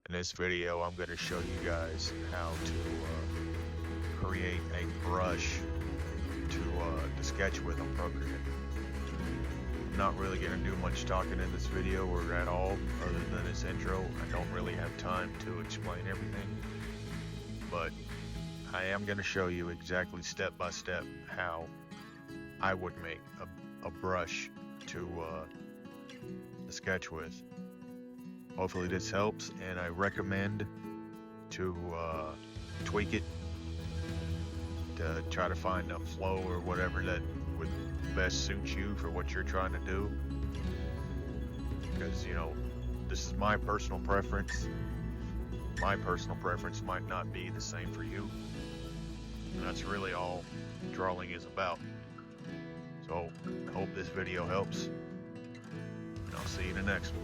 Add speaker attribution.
Speaker 1: In this video, I'm going to show you guys how to create a brush to sketch with on Procreate. I'm not really going to do much talking in this video or at all other than this intro. I don't really have time to explain everything, but I am going to show you exactly step by step how I would make a brush to sketch with. Hopefully this helps, and I recommend to tweak it to try to find a flow or whatever that would best suit you for what you're trying to do, because this is my personal preference. My personal preference might not be the same for you, and that's really all drawing is about. So I hope this video helps, and I'll see you in the next one.